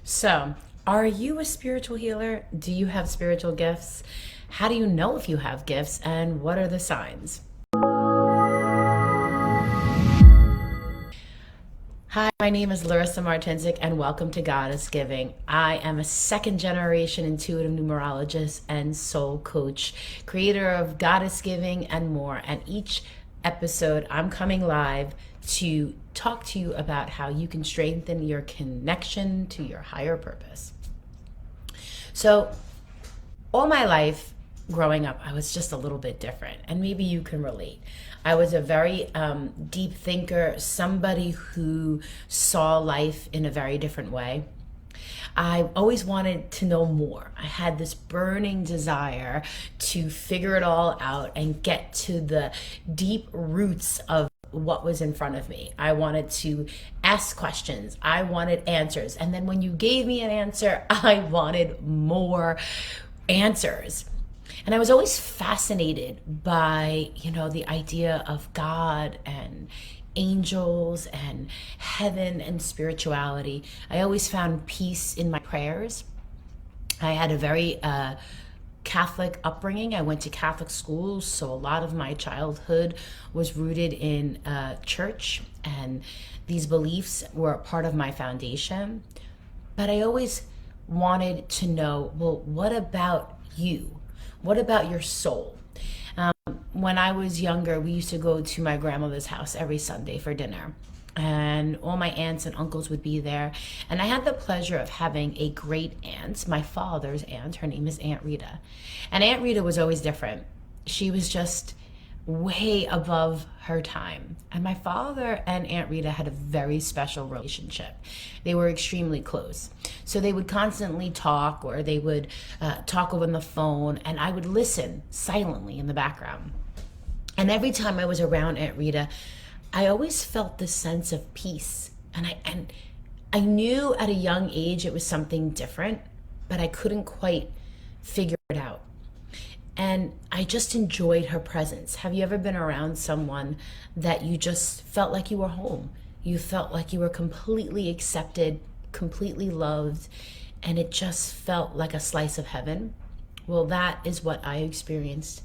So, are you a spiritual healer? Do you have spiritual gifts? How do you know if you have gifts, and what are the signs? Hi, my name is Larissa Martincic, and welcome to Goddess Giving. I am a second generation intuitive numerologist and soul coach, creator of Goddess Giving and more. And each episode, I'm coming live to talk to you about how you can strengthen your connection to your higher purpose. So, all my life growing up, I was just a little bit different, and maybe you can relate. I was a very deep thinker, somebody who saw life in a very different way. I always wanted to know more. I had this burning desire to figure it all out and get to the deep roots of what was in front of me. I wanted to ask questions. I wanted answers. And then when you gave me an answer, I wanted more answers. And I was always fascinated by, the idea of God and angels and heaven and spirituality. I always found peace in my prayers. I had a very Catholic upbringing. I went to Catholic schools, so a lot of my childhood was rooted in church, and these beliefs were a part of my foundation. But I always wanted to know, well, what about you? What about your soul? When I was younger, we used to go to my grandmother's house every Sunday for dinner. And all my aunts and uncles would be there. And I had the pleasure of having a great aunt, my father's aunt. Her name is Aunt Rita. And Aunt Rita was always different. She was just way above her time. And my father and Aunt Rita had a very special relationship. They were extremely close. So they would constantly talk, or they would talk over the phone, and I would listen silently in the background. And every time I was around Aunt Rita, I always felt this sense of peace. And I knew at a young age it was something different, but I couldn't quite figure it out. And I just enjoyed her presence. Have you ever been around someone that you just felt like you were home? You felt like you were completely accepted, completely loved, and it just felt like a slice of heaven? Well, that is what I experienced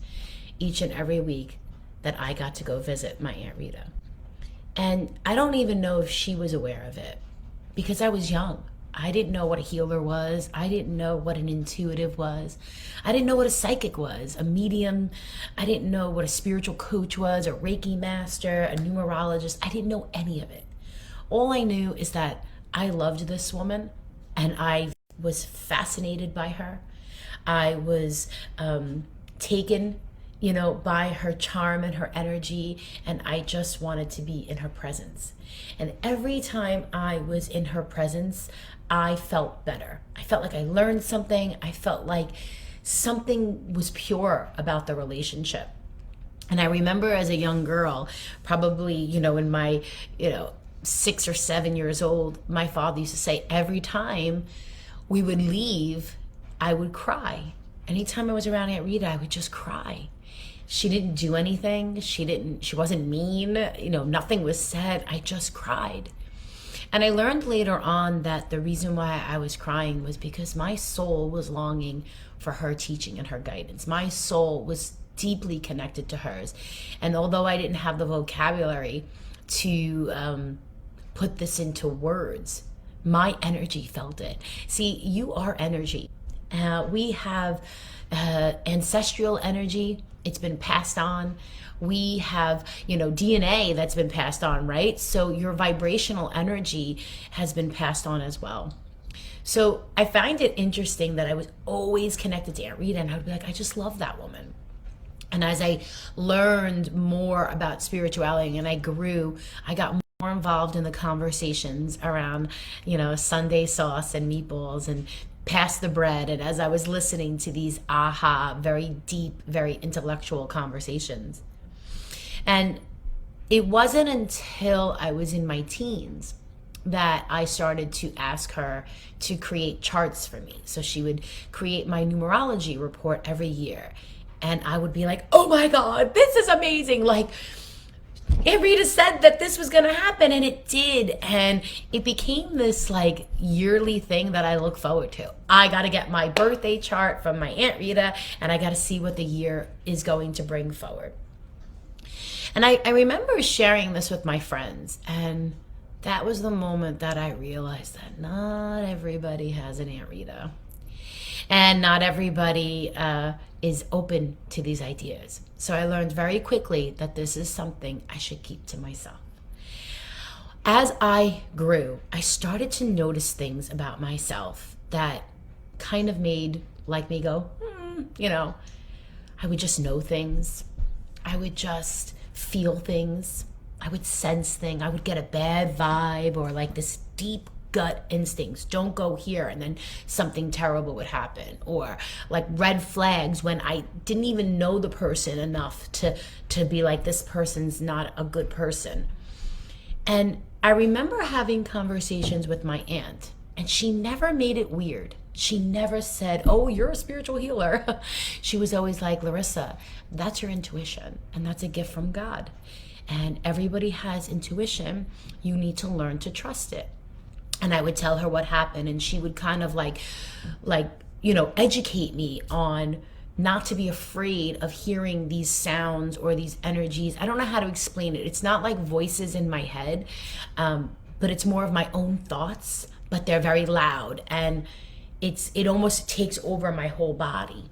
each and every week that I got to go visit my Aunt Rita. And I don't even know if she was aware of it, because I was young. I didn't know what a healer was. I didn't know what an intuitive was. I didn't know what a psychic was, a medium. I didn't know what a spiritual coach was, a Reiki master, a numerologist. I didn't know any of it. All I knew is that I loved this woman, and I was fascinated by her. I was taken by her charm and her energy, and I just wanted to be in her presence. And every time I was in her presence, I felt better. I felt like I learned something. I felt like something was pure about the relationship. And I remember as a young girl, probably, in my, 6 or 7 years old, my father used to say every time we would leave, I would cry. Anytime I was around Aunt Rita, I would just cry. She didn't do anything. She wasn't mean. Nothing was said. I just cried. And I learned later on that the reason why I was crying was because my soul was longing for her teaching and her guidance. My soul was deeply connected to hers. And although I didn't have the vocabulary to put this into words, my energy felt it. See, you are energy. We have ancestral energy. It's been passed on. We have, DNA that's been passed on, right? So your vibrational energy has been passed on as well. So I find it interesting that I was always connected to Aunt Rita, and I would be like, I just love that woman. And as I learned more about spirituality and I grew, I got more involved in the conversations around, Sunday sauce and meatballs and pass the bread. And as I was listening to these very deep, very intellectual conversations. And it wasn't until I was in my teens that I started to ask her to create charts for me. So she would create my numerology report every year. And I would be like, oh my God, this is amazing. Like, Aunt Rita said that this was going to happen, and it did. And it became this like yearly thing that I look forward to. I got to get my birthday chart from my Aunt Rita, and I got to see what the year is going to bring forward. And I remember sharing this with my friends, and that was the moment that I realized that not everybody has an Aunt Rita. And not everybody is open to these ideas. So I learned very quickly that this is something I should keep to myself. As I grew, I started to notice things about myself that kind of made like me go, I would just know things. I would just feel things. I would sense things. I would get a bad vibe or like this deep gut instincts, don't go here, and then something terrible would happen, or like red flags when I didn't even know the person enough to be like, this person's not a good person. And I remember having conversations with my aunt, and she never made it weird. She never said, oh, you're a spiritual healer. She was always like, Larissa, that's your intuition, and that's a gift from God, and everybody has intuition. You need to learn to trust it. And I would tell her what happened, and she would kind of educate me on not to be afraid of hearing these sounds or these energies. I don't know how to explain it. It's not like voices in my head, but it's more of my own thoughts, but they're very loud, and it almost takes over my whole body.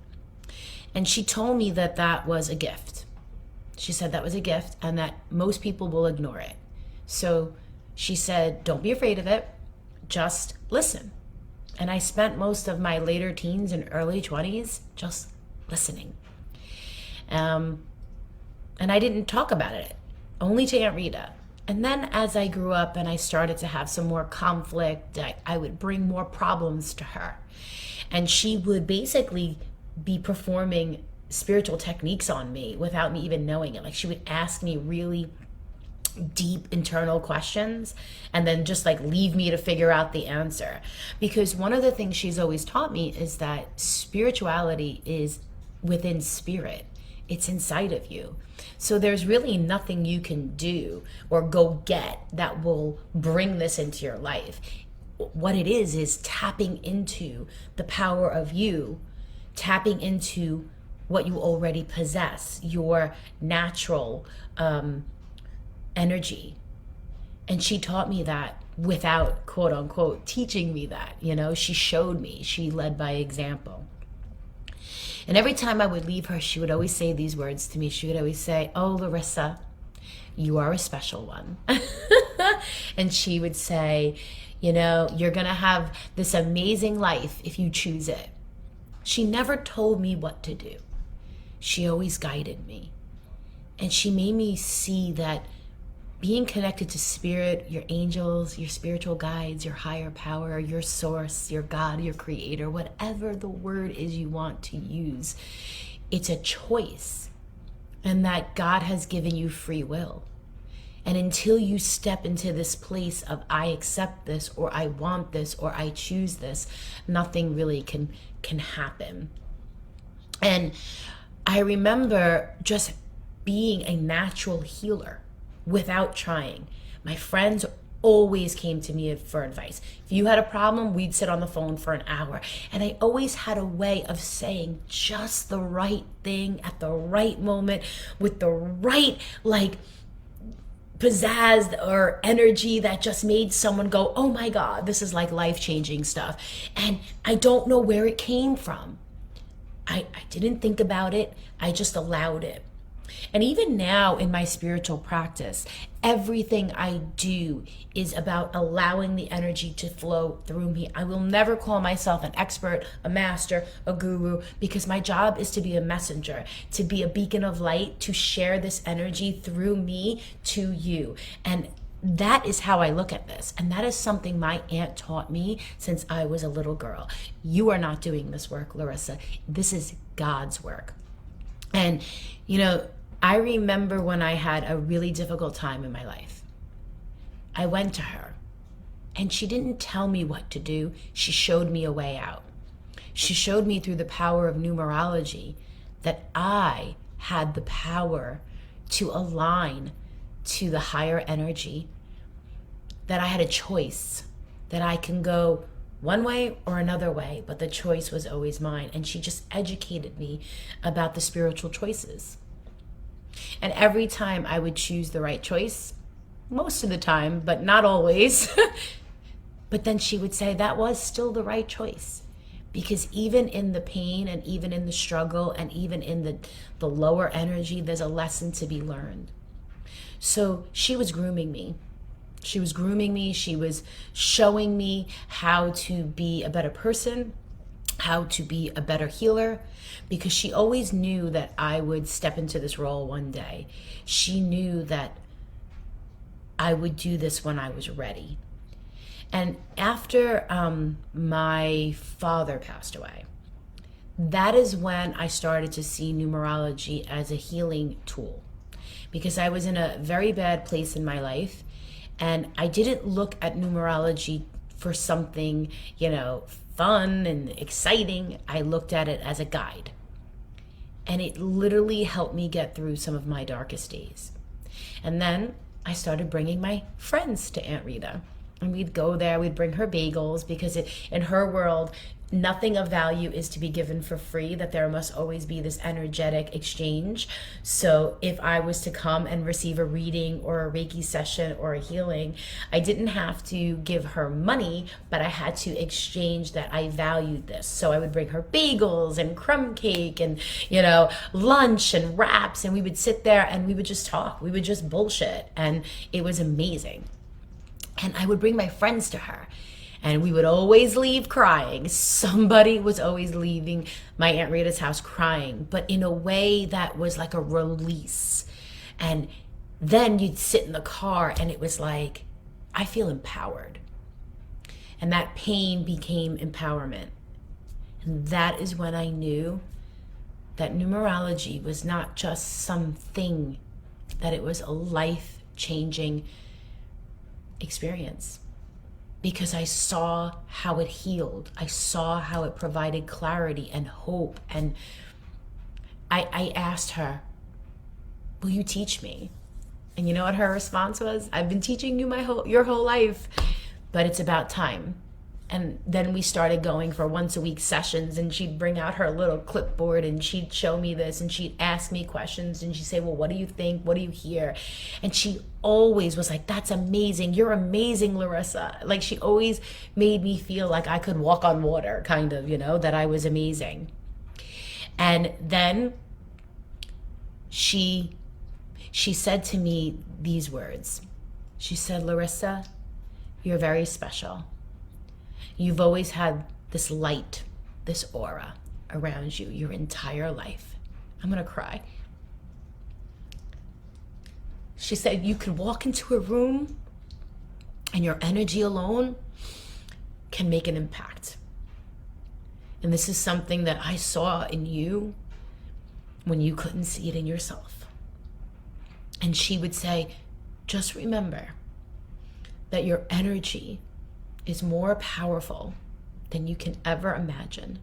And she told me that that was a gift. She said that was a gift, and that most people will ignore it. So she said, don't be afraid of it. Just listen. And I spent most of my later teens and early 20s just listening. And I didn't talk about it, only to Aunt Rita. And then as I grew up and I started to have some more conflict, I would bring more problems to her. And she would basically be performing spiritual techniques on me without me even knowing it. Like, she would ask me really deep internal questions and then just like leave me to figure out the answer. Because one of the things she's always taught me is that spirituality is within spirit. It's inside of you. So there's really nothing you can do or go get that will bring this into your life. What it is tapping into the power of you, tapping into what you already possess, your natural energy. And she taught me that without, quote unquote, teaching me that. She showed me. She led by example. And every time I would leave her, she would always say these words to me. She would always say, oh, Larissa, you are a special one. And she would say, you're going to have this amazing life if you choose it. She never told me what to do. She always guided me. And she made me see that being connected to spirit, your angels, your spiritual guides, your higher power, your source, your God, your creator, whatever the word is you want to use, it's a choice. And that God has given you free will. And until you step into this place of I accept this, or I want this, or I choose this, nothing really can happen. And I remember just being a natural healer without trying. My friends always came to me for advice. If you had a problem, we'd sit on the phone for an hour. And I always had a way of saying just the right thing at the right moment with the right pizzazz or energy that just made someone go, oh my God, this is like life-changing stuff. And I don't know where it came from. I didn't think about it. I just allowed it. And even now in my spiritual practice, everything I do is about allowing the energy to flow through me. I will never call myself an expert, a master, a guru, because my job is to be a messenger, to be a beacon of light, to share this energy through me to you. And that is how I look at this. And that is something my aunt taught me since I was a little girl. You are not doing this work, Larissa. This is God's work. And, I remember when I had a really difficult time in my life. I went to her, and she didn't tell me what to do. She showed me a way out. She showed me through the power of numerology that I had the power to align to the higher energy, that I had a choice, that I can go one way or another way, but the choice was always mine. And she just educated me about the spiritual choices. And every time I would choose the right choice, most of the time, but not always, but then she would say that was still the right choice. Because even in the pain and even in the struggle and even in the lower energy, there's a lesson to be learned. So she was grooming me. She was grooming me. She was showing me how to be a better person, how to be a better healer, because she always knew that I would step into this role one day. She knew that I would do this when I was ready. And after my father passed away, that is when I started to see numerology as a healing tool, because I was in a very bad place in my life, and I didn't look at numerology for something, fun and exciting. I looked at it as a guide, and it literally helped me get through some of my darkest days. And then I started bringing my friends to Aunt Rita. And we'd go there, we'd bring her bagels, because in her world, nothing of value is to be given for free, that there must always be this energetic exchange. So if I was to come and receive a reading or a Reiki session or a healing, I didn't have to give her money, but I had to exchange that I valued this. So I would bring her bagels and crumb cake and, lunch and wraps, and we would sit there and we would just talk. We would just bullshit. And it was amazing. And I would bring my friends to her, and we would always leave crying. Somebody was always leaving my Aunt Rita's house crying, but in a way that was like a release. And then you'd sit in the car and it was like, I feel empowered. And that pain became empowerment. And that is when I knew that numerology was not just something, that it was a life-changing experience, because I saw how it healed. I saw how it provided clarity and hope. And I asked her, will you teach me? And you know what her response was? I've been teaching you your whole life, but it's about time. And then we started going for once a week sessions, and she'd bring out her little clipboard and she'd show me this, and she'd ask me questions, and she'd say, well, what do you think? What do you hear? And she always was like, that's amazing. You're amazing, Larissa. Like, she always made me feel like I could walk on water, kind of, that I was amazing. And then she said to me these words. She said, Larissa, you're very special. You've always had this light, this aura around you your entire life. I'm gonna cry. She said you could walk into a room and your energy alone can make an impact. And this is something that I saw in you when you couldn't see it in yourself. And she would say, just remember that your energy is more powerful than you can ever imagine.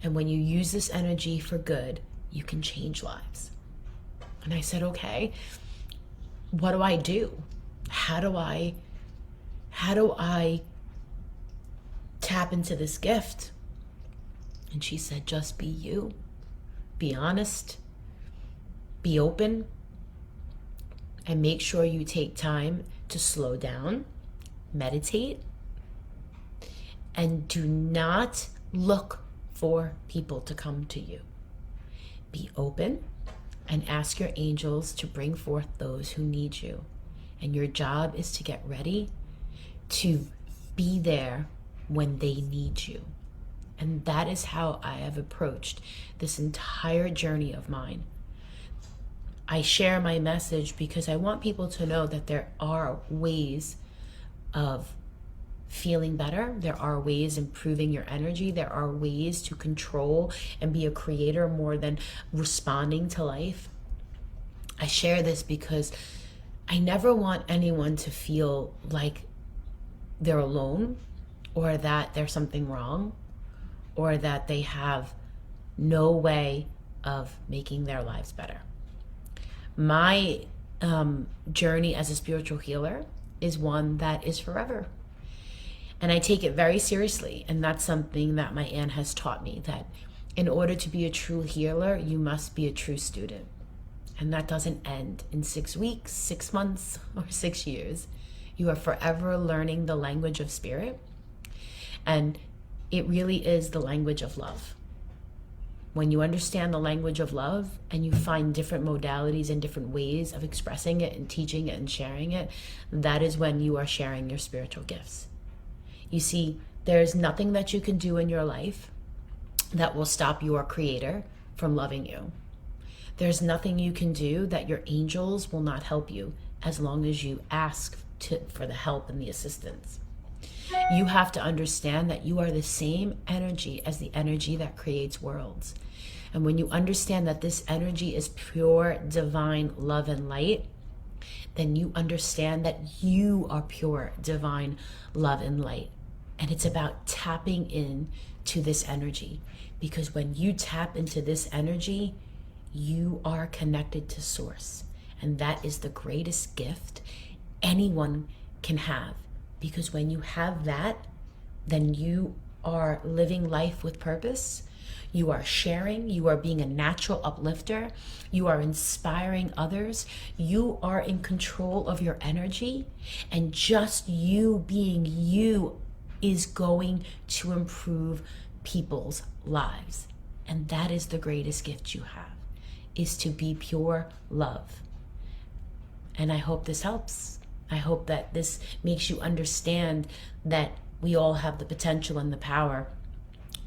And when you use this energy for good, you can change lives. And I said, okay, what do I do? How do I tap into this gift? And she said, just be you. Be honest. Be open. And make sure you take time to slow down, meditate, and do not look for people to come to you. Be open and ask your angels to bring forth those who need you. And your job is to get ready to be there when they need you. And that is how I have approached this entire journey of mine. I share my message because I want people to know that there are ways of feeling better. There are ways improving your energy. There are ways to control and be a creator more than responding to life. I share this because I never want anyone to feel like they're alone, or that there's something wrong, or that they have no way of making their lives better. My journey as a spiritual healer is one that is forever. And I take it very seriously. And that's something that my aunt has taught me, that in order to be a true healer, you must be a true student. And that doesn't end in 6 weeks, 6 months, or 6 years. You are forever learning the language of spirit. And it really is the language of love. When you understand the language of love and you find different modalities and different ways of expressing it and teaching it and sharing it, that is when you are sharing your spiritual gifts. You see, there's nothing that you can do in your life that will stop your creator from loving you. There's nothing you can do that your angels will not help you as long as you ask for the help and the assistance. You have to understand that you are the same energy as the energy that creates worlds. And when you understand that this energy is pure divine love and light, then you understand that you are pure divine love and light. And it's about tapping in to this energy. Because when you tap into this energy, you are connected to source. And that is the greatest gift anyone can have. Because when you have that, then you are living life with purpose. You are sharing. You are being a natural uplifter. You are inspiring others. You are in control of your energy. And just you being you is going to improve people's lives. And that is the greatest gift you have, is to be pure love. And I hope this helps. I hope that this makes you understand that we all have the potential and the power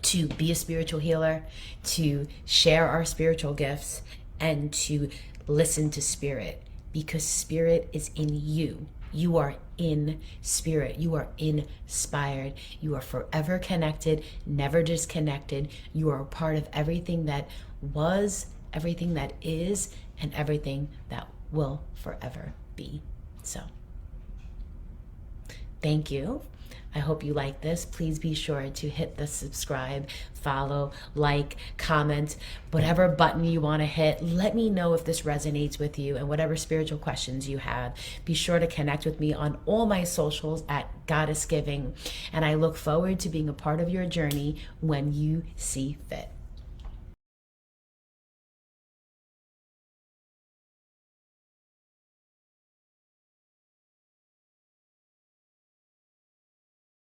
to be a spiritual healer, to share our spiritual gifts, and to listen to spirit, because spirit is in you. You are in spirit. You are inspired. You are forever connected, never disconnected. You are a part of everything that was, everything that is, and everything that will forever be. So, thank you. I hope you like this. Please be sure to hit the subscribe, follow, like, comment, whatever button you want to hit. Let me know if this resonates with you, and whatever spiritual questions you have. Be sure to connect with me on all my socials at Goddess Giving. And I look forward to being a part of your journey when you see fit.